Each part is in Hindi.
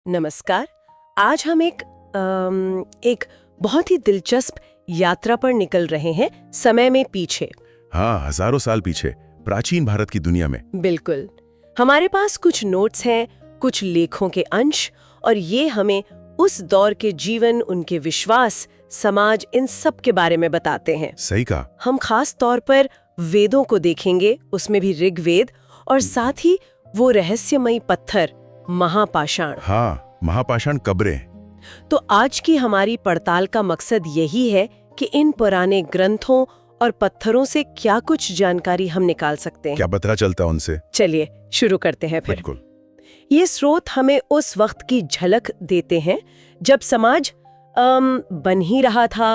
नमस्कार। आज हम एक बहुत ही दिलचस्प यात्रा पर निकल रहे हैं समय में पीछे। हाँ, हजारों साल पीछे प्राचीन भारत की दुनिया में। बिल्कुल। हमारे पास कुछ नोट्स हैं, कुछ लेखों के अंश, और ये हमें उस दौर के जीवन, उनके विश्वास, समाज, इन सब के बारे में बताते हैं। सही कहा। हम खास तौर पर वेदों को देखेंगे, उसमें भी ऋग्वेद, और साथ ही वो रहस्यमयी पत्थर महापाषाण। हाँ, महापाषाण कब्रें। तो आज की हमारी पड़ताल का मकसद यही है कि इन पुराने ग्रंथों और पत्थरों से क्या कुछ जानकारी हम निकाल सकते हैं। क्या पता चलता उनसे? चलिए शुरू करते हैं फिर। बिल्कुल। ये स्रोत हमें उस वक्त की झलक देते हैं जब समाज बन ही रहा था,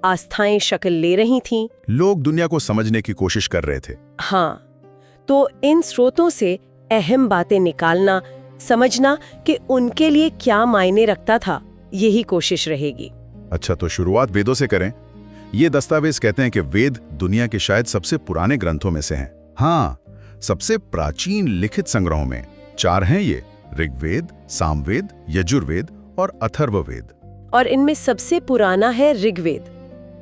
आस्थाएं शक्ल ले रही थीं। लोग दुनिया को समझने की कोशिश कर रहे थे। हाँ, तो इन स्रोतों से अहम बातें निकालना, समझना कि उनके लिए क्या मायने रखता था, यही कोशिश रहेगी। अच्छा, तो शुरुआत वेदों से करें। ये दस्तावेज कहते हैं कि वेद दुनिया के शायद सबसे पुराने ग्रंथों में से हैं। हाँ, सबसे प्राचीन लिखित संग्रहों में 4 हैं ये: ऋग्वेद, सामवेद, यजुर्वेद और अथर्ववेद। और इनमें सबसे पुराना है ऋग्वेद,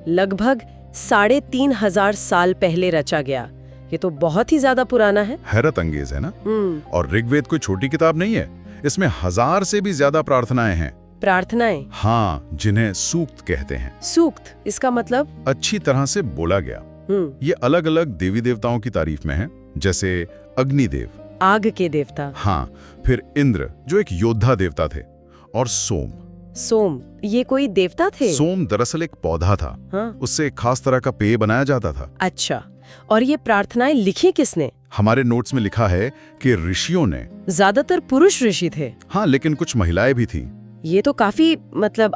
लगभग 3500 साल पहले रचा गया। ये तो बहुत ही ज्यादा पुराना है। हैरत अंगेज है ना? और ऋग्वेद कोई छोटी किताब नहीं है। इसमें 1000 से भी ज्यादा प्रार्थनाएं हैं। प्रार्थनाएं? हाँ, जिन्हें सूक्त कहते हैं। सूक्त, इसका मतलब? अच्छी तरह से बोला गया। ये अलग अलग देवी देवताओं की तारीफ में है, जैसे अग्निदेव, आग के देवता। हाँ, फिर इंद्र जो एक योद्धा देवता थे, और सोम। सोम, ये कोई देवता थे? सोम दरअसल एक पौधा था। हाँ? उससे एक खास तरह का पेय बनाया जाता था। अच्छा, और ये प्रार्थनाएं लिखी किसने? हमारे नोट्स में लिखा है कि ऋषियों ने। ज्यादातर पुरुष ऋषि थे। हाँ, लेकिन कुछ महिलाएं भी थीं। ये तो काफी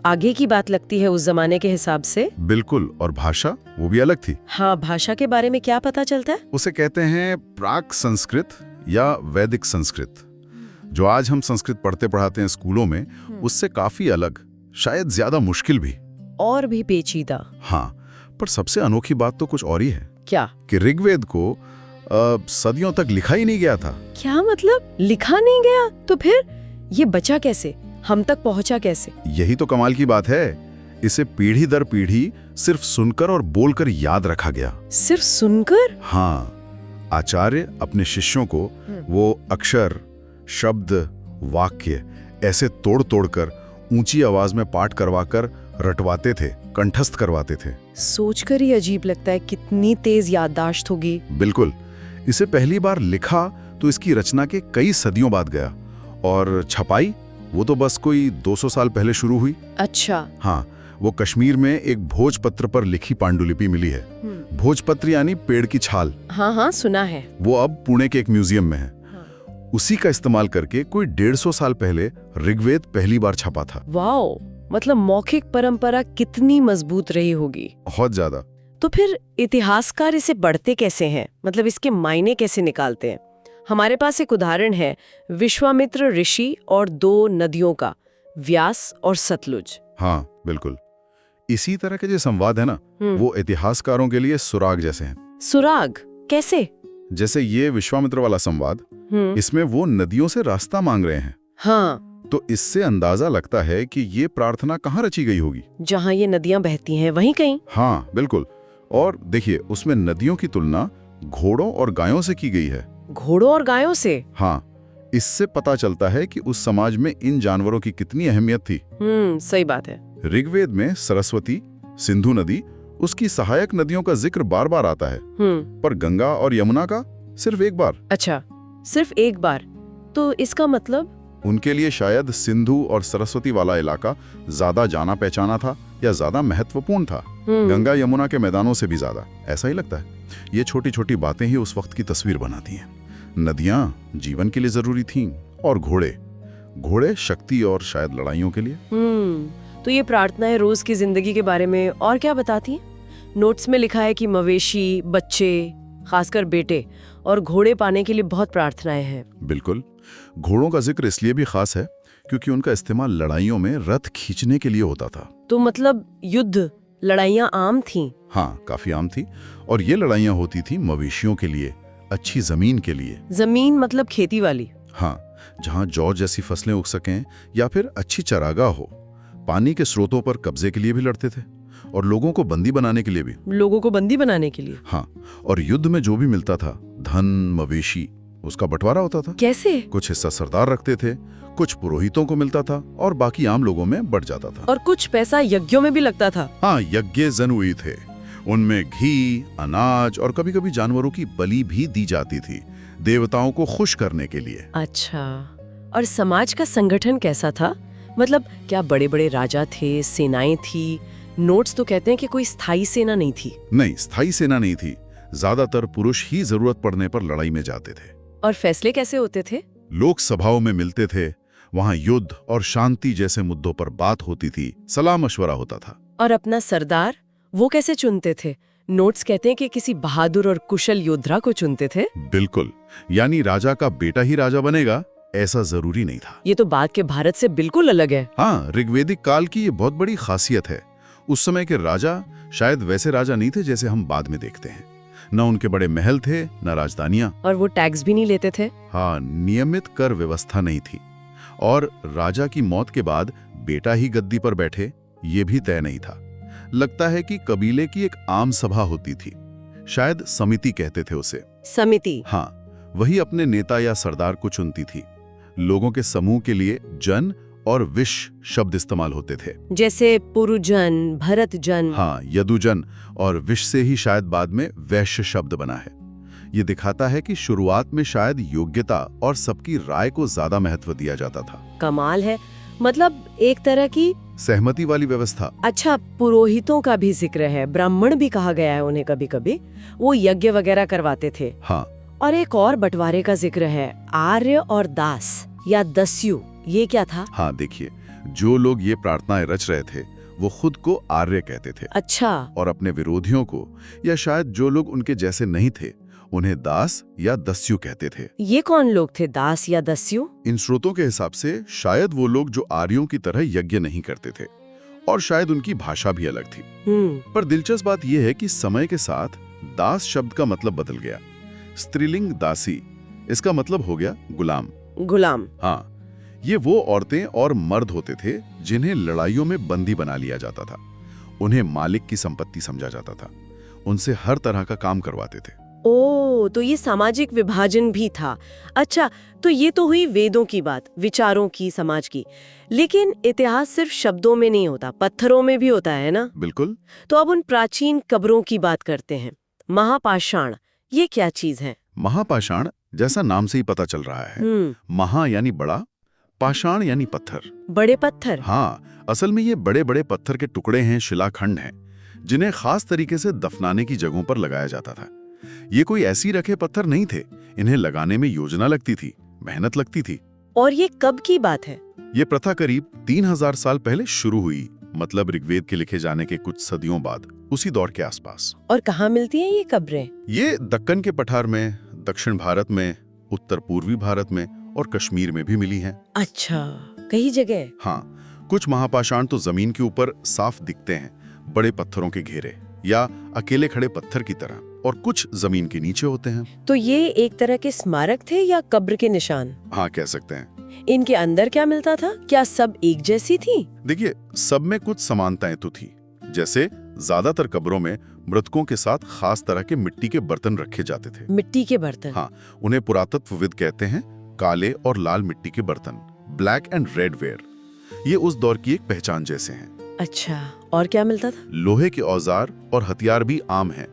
आगे की बात लगती है उस जमाने के हिसाब से। बिल्कुल, और भाषा वो भी अलग थी। हाँ, भाषा के बारे में क्या पता चलता है? उसे कहते हैं प्राक संस्कृत या वैदिक संस्कृत। जो आज हम संस्कृत पढ़ते पढ़ाते हैं स्कूलों में, उससे काफी अलग, शायद ज्यादा मुश्किल भी, और भी पेचीदा। हाँ, पर सबसे अनोखी बात तो कुछ और ही है। क्या? कि ऋग्वेद को सदियों तक लिखा ही नहीं गया था। क्या मतलब? लिखा नहीं गया? तो फिर ये बचा कैसे, हम तक पहुंचा कैसे? यही तो कमाल की बात है। इसे पीढ़ी दर पीढ़ी सिर्फ सुनकर और बोलकर याद रखा गया। सिर्फ सुनकर? हाँ, आचार्य अपने शिष्यों को वो अक्षर, शब्द, वाक्य ऐसे तोड़ तोड़कर ऊंची आवाज में पाठ करवाकर रटवाते थे, कंठस्थ करवाते थे। सोचकर ही अजीब लगता है कितनी तेज याददाश्त होगी। बिल्कुल। इसे पहली बार लिखा तो इसकी रचना के कई सदियों बाद गया, और छपाई वो तो बस कोई 200 साल पहले शुरू हुई। अच्छा। हाँ, वो कश्मीर में एक भोजपत्र पर लिखी पांडुलिपि मिली है। भोजपत्र यानी पेड़ की छाल। हाँ हाँ, सुना है। वो अब पुणे के एक म्यूजियम में है। उसी का इस्तेमाल करके कोई 150 साल पहले ऋग्वेद पहली बार छपा था। वाओ, मतलब मौखिक परंपरा कितनी मजबूत रही होगी। बहुत ज्यादा। तो फिर इतिहासकार इसे पढ़ते कैसे हैं, मतलब इसके मायने कैसे निकालते हैं? हमारे पास एक उदाहरण है विश्वामित्र ऋषि और 2 नदियों का, व्यास और सतलुज। हाँ बिल्कुल। इसी तरह के जो संवाद है ना, वो इतिहासकारों के लिए सुराग जैसे हैं। सुराग कैसे? जैसे ये विश्वामित्र वाला संवाद, इसमें वो नदियों से रास्ता मांग रहे हैं। हाँ, तो इससे अंदाजा लगता है कि ये प्रार्थना कहाँ रची गई होगी। जहाँ ये नदियां बहती हैं वहीं कहीं। हाँ बिल्कुल। और देखिए, उसमें नदियों की तुलना घोड़ों और गायों से की गई है। घोड़ों और गायों से? हाँ, इससे पता चलता है कि उस समाज में इन जानवरों की कितनी अहमियत थी। सही बात है। ऋग्वेद में सरस्वती, सिंधु नदी, उसकी सहायक नदियों का जिक्र बार बार आता है, पर गंगा और यमुना का सिर्फ एक बार। अच्छा, सिर्फ एक बार। तो इसका मतलब उनके लिए शायद सिंधु और सरस्वती वाला इलाका ज्यादा जाना पहचाना था या ज्यादा महत्वपूर्ण था, गंगा यमुना के मैदानों से भी ज्यादा, ऐसा ही लगता है। ये छोटी छोटी बातें ही उस वक्त की तस्वीर बनाती हैं। नदियां जीवन के लिए जरूरी थीं, और घोड़े शक्ति और शायद लड़ाइयों के लिए। तो ये प्रार्थनाएं रोज की जिंदगी के बारे में और क्या बताती हैं? नोट्स में लिखा है कि मवेशी, बच्चे, खासकर बेटे और घोड़े पाने के लिए बहुत प्रार्थनाएं हैं। बिल्कुल। घोड़ों का जिक्र इसलिए भी खास है क्योंकि उनका इस्तेमाल लड़ाइयों में रथ खींचने के लिए होता था। तो मतलब युद्ध, लड़ाइयां आम थीं? हाँ, काफी आम थी। और ये लड़ाइयां होती थी मवेशियों के लिए, अच्छी जमीन के लिए। जमीन मतलब खेती वाली? हाँ, जहां जौ जैसी फसलें उग सकें या फिर अच्छी चरागाह हो। पानी के स्रोतों पर कब्जे के लिए भी लड़ते थे और लोगों को बंदी बनाने के लिए भी। लोगों को बंदी बनाने के लिए? हाँ, और युद्ध में जो भी मिलता था, धन, मवेशी, उसका बंटवारा होता था। कैसे? कुछ हिस्सा सरदार रखते थे, कुछ पुरोहितों को मिलता था और बाकी आम लोगों में बंट जाता था। और कुछ पैसा यज्ञों में भी लगता था? हाँ, यज्ञ जनुई थे। उनमें घी, अनाज और कभी कभी जानवरों की बलि भी दी जाती थी, देवताओं को खुश करने के लिए। अच्छा, और समाज का संगठन कैसा था? मतलब क्या बड़े बड़े राजा थे, सेनाएं थी? नोट्स तो कहते हैं कि कोई स्थायी सेना नहीं थी। नहीं, स्थायी सेना नहीं थी। ज्यादातर पुरुष ही जरूरत पड़ने पर लड़ाई में जाते थे। और फैसले कैसे होते थे? लोक सभाओं में मिलते थे, वहां युद्ध और शांति जैसे मुद्दों पर बात होती थी, सलाह मशवरा होता था। और अपना सरदार, वो कैसे चुनते थे? नोट्स कहते हैं कि किसी बहादुर और कुशल योद्धा को चुनते थे। बिल्कुल, यानी राजा का बेटा ही राजा बनेगा ऐसा जरूरी नहीं था। ये तो बात के भारत से बिल्कुल अलग है। हाँ, ऋग्वेदिक काल की ये बहुत बड़ी खासियत है। उस समय के राजा शायद वैसे राजा नहीं थे जैसे हम बाद में देखते हैं। न उनके बड़े महल थे, न राजधानियां। और वो टैक्स भी नहीं लेते थे। हाँ, नियमित कर व्यवस्था नहीं थी। और राजा की मौत के बाद बेटा ही गद्दी पर बैठे, ये भी तय नहीं था। लगता है कि कबीले की एक आम सभा होती थी, शायद समिति कहते थे उसे। समिति? हाँ, वही अपने नेता या सरदार को चुनती थी। लोगों के समूह के लिए जन और विश शब्द इस्तेमाल होते थे, जैसे पुरुजन, भरतजन। हाँ, यदुजन, और विश से ही शायद बाद में वैश्य शब्द बना है। ये दिखाता है कि शुरुआत में शायद योग्यता और सबकी राय को ज्यादा महत्व दिया जाता था। कमाल है, मतलब एक तरह की सहमति वाली व्यवस्था। अच्छा, पुरोहितों का भी जिक्र है, ब्राह्मण भी कहा गया है उन्हें कभी कभी। वो यज्ञ वगैरह करवाते थे। हाँ, और एक और बंटवारे का जिक्र है, आर्य और दास या दस्यु। ये क्या था? हाँ, देखिए, जो लोग ये प्रार्थनाएं रच रहे थे वो खुद को आर्य कहते थे। अच्छा। और अपने विरोधियों को, या शायद जो लोग उनके जैसे नहीं थे, उन्हें दास या दस्यु कहते थे। ये कौन लोग थे, दास या दस्यु? इन स्रोतों के हिसाब से शायद वो लोग जो आर्यों की तरह यज्ञ नहीं करते थे, और शायद उनकी भाषा भी अलग थी। पर दिलचस्प बात यह है कि समय के साथ दास शब्द का मतलब बदल गया। स्त्रीलिंग दासी, इसका मतलब हो गया गुलाम। गुलाम? हाँ, ये वो औरतें और मर्द होते थे जिन्हें लड़ाइयों में बंदी बना लिया जाता था। उन्हें मालिक की संपत्ति समझा जाता था, उनसे हर तरह का काम करवाते थे। ओ, तो ये सामाजिक विभाजन भी था। अच्छा, तो ये तो हुई वेदों की बात, विचारों की, समाज की। लेकिन इतिहास सिर्फ शब्दों में नहीं होता, पत्थरों में भी होता है ना? बिल्कुल। तो अब उन प्राचीन कब्रों की बात करते हैं। महापाषाण, ये क्या चीज है? महापाषाण, जैसा नाम से ही पता चल रहा है, महा यानी बड़ा, पाषाण यानी पत्थर। बड़े पत्थर? हाँ, असल में ये बड़े बड़े पत्थर के टुकड़े हैं, शिलाखंड हैं, जिन्हें खास तरीके से दफनाने की जगहों पर लगाया जाता था। ये कोई ऐसी रखे पत्थर नहीं थे, इन्हें लगाने में योजना लगती थी, मेहनत लगती थी। और ये कब की बात है? ये प्रथा करीब 3000 साल पहले शुरू हुई, मतलब ऋग्वेद के लिखे जाने के कुछ सदियों बाद, उसी दौर के आसपास। और कहाँ मिलती हैं ये कब्रें? ये दक्कन के पठार में, दक्षिण भारत में, उत्तर पूर्वी भारत में और कश्मीर में भी मिली हैं। अच्छा, कई जगह? हाँ, कुछ महापाषाण तो जमीन के ऊपर साफ दिखते हैं, बड़े पत्थरों के घेरे या अकेले खड़े पत्थर की तरह, और कुछ जमीन के नीचे होते हैं। तो ये एक तरह के स्मारक थे या कब्र के निशान? हाँ, कह सकते हैं। इनके अंदर क्या मिलता था? क्या सब एक जैसी थी? देखिए, सब में कुछ समानताएं तो थी। जैसे ज्यादातर कब्रों में मृतकों के साथ खास तरह के मिट्टी के बर्तन रखे जाते थे। मिट्टी के बर्तन? हाँ, उन्हें पुरातत्वविद कहते हैं काले और लाल मिट्टी के बर्तन, ब्लैक एंड रेड वेयर। ये उस दौर की एक पहचान जैसे हैं। अच्छा, और क्या मिलता था? लोहे के औजार और हथियार भी आम हैं,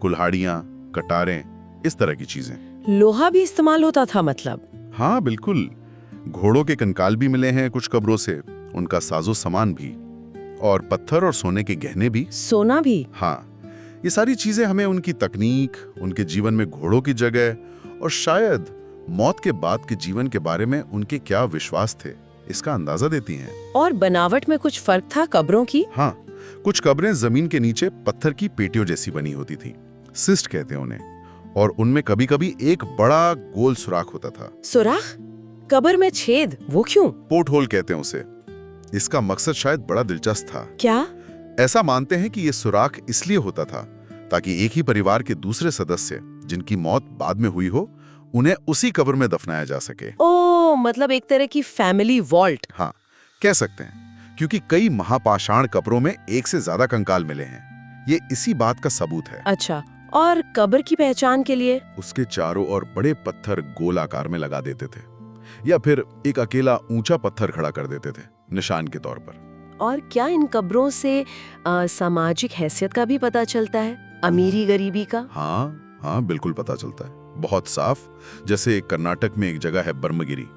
कुल्हाड़ियां, कटारें, इस तरह की चीजें। लोहा भी इस्तेमाल होता था मतलब? हाँ, बिल्कुल। घोड़ों के कंकाल भी मिले हैं कुछ कब्रों से, उनका साजो सामान भी, और पत्थर और सोने के गहने भी। सोना भी? हाँ, ये सारी चीजें हमें उनकी तकनीक, उनके जीवन में घोड़ों की जगह और शायद मौत के बाद के जीवन के बारे में उनके क्या विश्वास थे, इसका अंदाजा देती हैं। और बनावट में कुछ फर्क था कब्रों की? हाँ, कुछ कब्रें जमीन के नीचे पत्थर की पेटियों जैसी बनी होती थी, सिस्ट कहते हैं उन्हें, और उनमें कभी कभी एक बड़ा गोल सुराख होता था। सुराख? कब्र में छेद, वो क्यों? पोर्ट होल कहते हैं उसे। इसका मकसद शायद बड़ा दिलचस्प था। क्या? ऐसा मानते हैं कि ये सुराख इसलिए होता था ताकि एक ही परिवार के दूसरे सदस्य जिनकी मौत बाद में हुई हो, उन्हें उसी कब्र में दफनाया जा सके। ओह, मतलब एक तरह की फैमिली वॉल्ट। हाँ, कह सकते हैं, क्योंकि कई महापाषाण कब्रों में एक से ज्यादा कंकाल मिले हैं। ये इसी बात का सबूत है। अच्छा, और कब्र की पहचान के लिए? उसके चारों ओर बड़े पत्थर गोल आकार में लगा देते थे, या फिर एक अकेला ऊंचा पत्थर खड़ा कर देते थे निशान के तौर पर। और क्या इन कब्रों से सामाजिक हैसियत का भी पता चलता है, अमीरी गरीबी का? हाँ, बिल्कुल पता चलता है, बहुत साफ। जैसे कर्नाटक में एक जगह है ब्रह्मगिरी,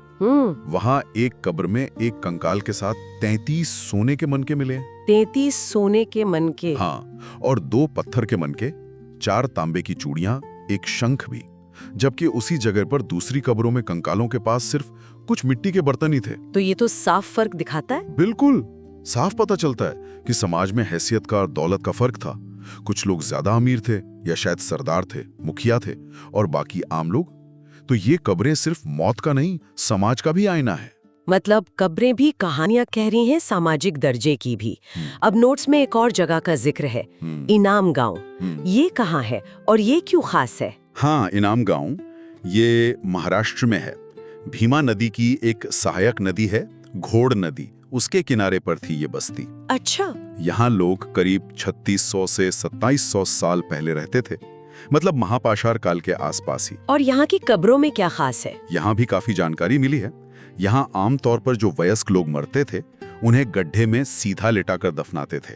वहाँ एक कब्र में एक कंकाल के साथ 33 सोने के मनके मिले हैं। 33 सोने के मनके? हाँ, और 2 पत्थर के मनके, 4 तांबे की चूड़ियां, एक शंख भी। जबकि उसी जगह पर दूसरी कब्रों में कंकालों के पास सिर्फ कुछ मिट्टी के बर्तन ही थे। तो ये तो साफ फर्क दिखाता है। बिल्कुल साफ पता चलता है कि समाज में हैसियत का और दौलत का फर्क था। कुछ लोग ज्यादा अमीर थे, या शायद सरदार थे, मुखिया थे, और बाकी आम लोग। तो ये कब्रें सिर्फ मौत का नहीं, समाज का भी आईना है। मतलब कब्रें भी कहानियां कह रही हैं, सामाजिक दर्जे की भी। अब नोट्स में एक और जगह का जिक्र है, इनाम गांव। ये कहाँ है और ये क्यों खास है? हाँ, इनाम गांव ये महाराष्ट्र में है। भीमा नदी की एक सहायक नदी है, घोड़ नदी, उसके किनारे पर थी ये बस्ती। अच्छा। यहाँ लोग करीब 3600 से 2700 साल पहले रहते थे, मतलब महापाषाण काल के आसपास ही। और यहाँ की कब्रों में क्या खास है? यहाँ भी काफी जानकारी मिली है। यहाँ आमतौर पर जो वयस्क लोग मरते थे, उन्हें गड्ढे में सीधा लिटाकर दफनाते थे।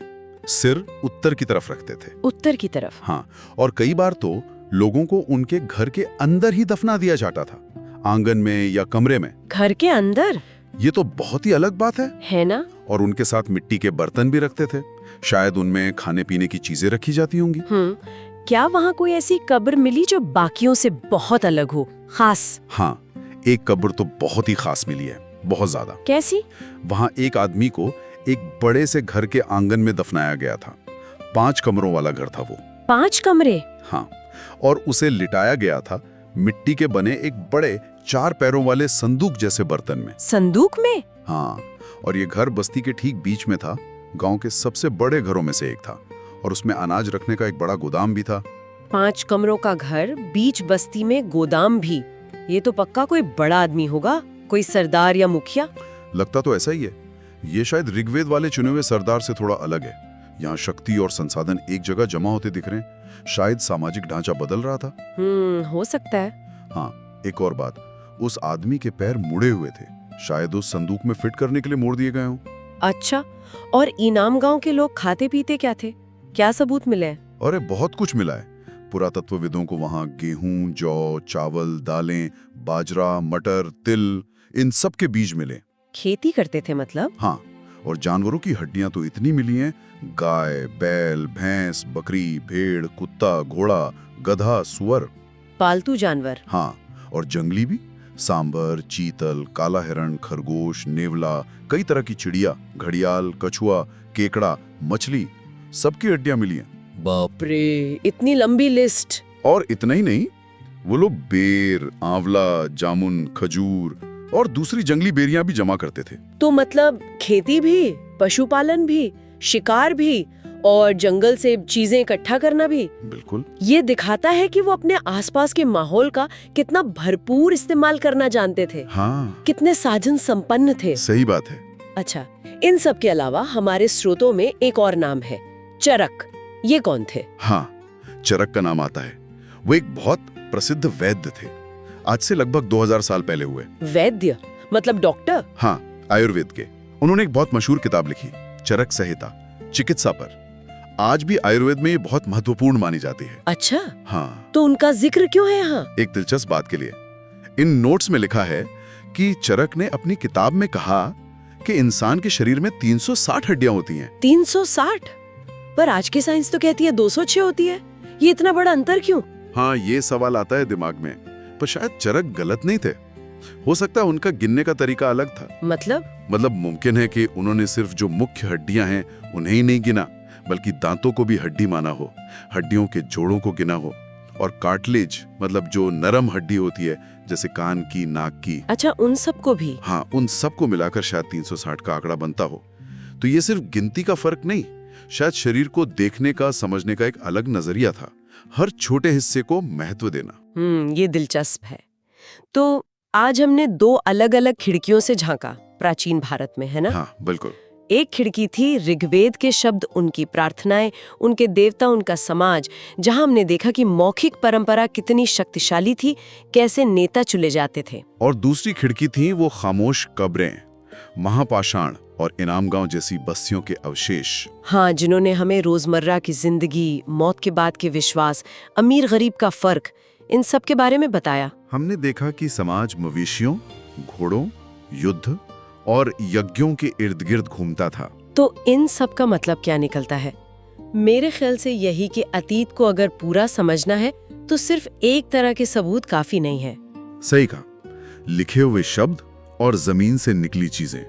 सिर उत्तर की तरफ रखते थे। उत्तर की तरफ? हाँ, और कई बार तो लोगों को उनके घर के अंदर ही दफना दिया जाता था, आंगन में या कमरे में। घर के अंदर? ये तो बहुत ही अलग बात है ना? और उनके साथ मिट्टी के बर्तन भी रखते थे, शायद उनमें खाने पीने की चीजें रखी जाती होंगी। क्या वहाँ कोई ऐसी कब्र मिली जो बाकियों से बहुत अलग हो, खास? हाँ, एक कब्र तो बहुत ही खास मिली है, बहुत ज्यादा। कैसी? वहाँ एक आदमी को एक बड़े से घर के आंगन में दफनाया गया था। 5 कमरों वाला घर था वो। 5 कमरे? हाँ, और उसे लिटाया गया था मिट्टी के बने एक बड़े 4 पैरों वाले संदूक जैसे बर्तन में। संदूक में? हाँ, और ये घर बस्ती के ठीक बीच में था। गांव के सबसे बड़े घरों में से एक था, और उसमें अनाज रखने का एक बड़ा गोदाम भी था। 5 कमरों का घर, बीच बस्ती में गोदाम भी। ये तो पक्का कोई बड़ा आदमी होगा, कोई सरदार या मुखिया। लगता तो ऐसा ही है। ये शायद ऋग्वेद वाले चुने हुए सरदार से थोड़ा अलग है। यहाँ शक्ति और संसाधन एक जगह जमा होते दिख रहे हैं। शायद सामाजिक ढांचा बदल रहा था। हो सकता है। हाँ, एक और बात, उस आदमी के पैर मुड़े हुए थे, शायद उस संदूक में फिट करने के लिए मोड़ दिए गए हों। अच्छा, और इनाम गांव के लोग खाते पीते क्या थे? क्या सबूत मिले? अरे बहुत कुछ मिला है। पुरातत्वविदों को वहाँ गेहूं, जौ, चावल, दालें, बाजरा, मटर, तिल, इन सब के बीज मिले। खेती करते थे मतलब? हाँ, और जानवरों की हड्डियां तो इतनी मिली हैं, गाय, बैल, भैंस, बकरी, भेड़, कुत्ता, घोड़ा, गधा, सुअर। पालतू जानवर? हाँ, और जंगली भी, सांबर, चीतल, काला हिरण, खरगोश, नेवला, कई तरह की चिड़िया, घड़ियाल, कछुआ, केकड़ा, मछली, सबकी हड्डियां मिली हैं। बाप रे, इतनी लंबी लिस्ट! और इतना ही नहीं, वो लोग बेर, आंवला, जामुन, खजूर और दूसरी जंगली बेरियां भी जमा करते थे। तो मतलब खेती भी, पशुपालन भी, शिकार भी, और जंगल से चीजें इकट्ठा करना भी। बिल्कुल। ये दिखाता है कि वो अपने आसपास के माहौल का कितना भरपूर इस्तेमाल करना जानते थे। हाँ, कितने साधन संपन्न थे। सही बात है। अच्छा, इन सब के अलावा हमारे स्रोतों में एक और नाम है, चरक। ये कौन थे? हाँ, चरक का नाम आता है। वो एक बहुत प्रसिद्ध वैद्य थे, आज से लगभग 2000 साल पहले हुए। वैद्य मतलब डॉक्टर? हाँ, आयुर्वेद के। उन्होंने एक बहुत मशहूर किताब लिखी, चरक संहिता, चिकित्सा पर। आज भी आयुर्वेद में ये बहुत महत्वपूर्ण मानी जाती है। अच्छा, हाँ। तो उनका जिक्र क्यों है यहाँ? एक दिलचस्प बात के लिए, इन नोट्स में लिखा है कि चरक ने अपनी किताब में कहा कि इंसान के शरीर में 360 हड्डियां होती हैं। 360? पर आज की साइंस तो कहती है 206 होती है। ये इतना बड़ा अंतर क्यों? हाँ, ये सवाल आता है दिमाग में, पर शायद चरक गलत नहीं थे। हो सकता है उनका गिनने का तरीका अलग था। मतलब मुमकिन है कि उन्होंने सिर्फ जो मुख्य हड्डियां हैं उन्हें ही नहीं गिना, बल्कि दांतों को भी हड्डी माना हो, हड्डियों के जोड़ों को गिना हो, और कार्टिलेज मतलब जो नरम हड्डी होती है, जैसे कान की, नाक की। अच्छा, उन सबको भी? हाँ, उन सबको मिलाकर शायद 360 का आंकड़ा बनता हो। तो ये सिर्फ गिनती का फर्क नहीं, शायद शरीर को देखने का, समझने का एक अलग नजरिया था, हर छोटे हिस्से को महत्व देना। ये दिलचस्प है। तो आज हमने 2 अलग-अलग खिड़कियों से झांका प्राचीन भारत में, है ना? हाँ बिल्कुल। एक खिड़की थी ऋग्वेद के शब्द, उनकी प्रार्थनाएं, उनके देवता, उनका समाज, जहां हमने देखा कि मौखिक परंपरा कितनी शक्तिशाली थी, कैसे नेता चुने जाते थे। और दूसरी खिड़की थी वो खामोश कब्रें, महापाषाण और इनाम गांव जैसी बस्तियों के अवशेष। हाँ, जिन्होंने हमें रोजमर्रा की जिंदगी, मौत के बाद के विश्वास, अमीर गरीब का फर्क, इन सब के बारे में बताया। हमने देखा कि समाज मवेशियों, घोड़ों, युद्ध और यज्ञों के इर्द गिर्द घूमता था। तो इन सब का मतलब क्या निकलता है? मेरे ख्याल से यही कि अतीत को अगर पूरा समझना है तो सिर्फ एक तरह के सबूत काफी नहीं है। सही कहा। लिखे हुए शब्द और जमीन से निकली चीजें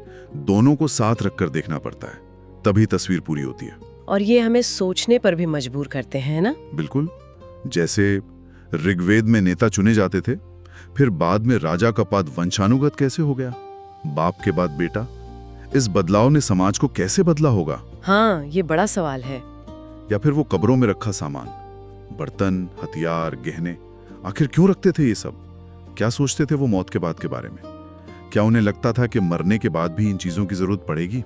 दोनों को साथ रखकर देखना पड़ता है, तभी तस्वीर पूरी होती है। और ये हमें सोचने पर भी मजबूर करते हैं ना? बिल्कुल। जैसे ऋग्वेद में नेता चुने जाते थे, फिर बाद में राजा का पद वंशानुगत कैसे हो गया, बाप के बाद बेटा। इस बदलाव ने समाज को कैसे बदला होगा? हाँ, ये बड़ा सवाल है। या फिर वो कब्रों में रखा सामान, बर्तन, हथियार, गहने, आखिर क्यों रखते थे ये सब? क्या सोचते थे वो मौत के बाद के बारे में? क्या उन्हें लगता था कि मरने के बाद भी इन चीजों की जरूरत पड़ेगी?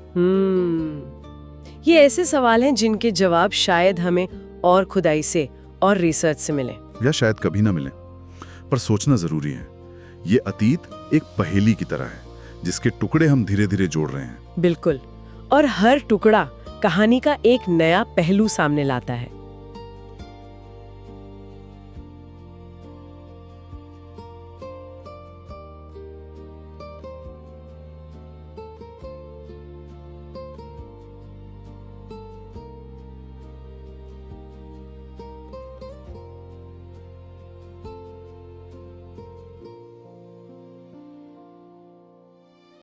ये ऐसे सवाल हैं जिनके जवाब शायद हमें और खुदाई से और रिसर्च से मिले, या शायद कभी ना मिले। पर सोचना जरूरी है। ये अतीत एक पहेली की तरह है, जिसके टुकड़े हम धीरे धीरे जोड़ रहे हैं। बिल्कुल। और हर टुकड़ा कहानी का एक नया पहलू सामने लाता है।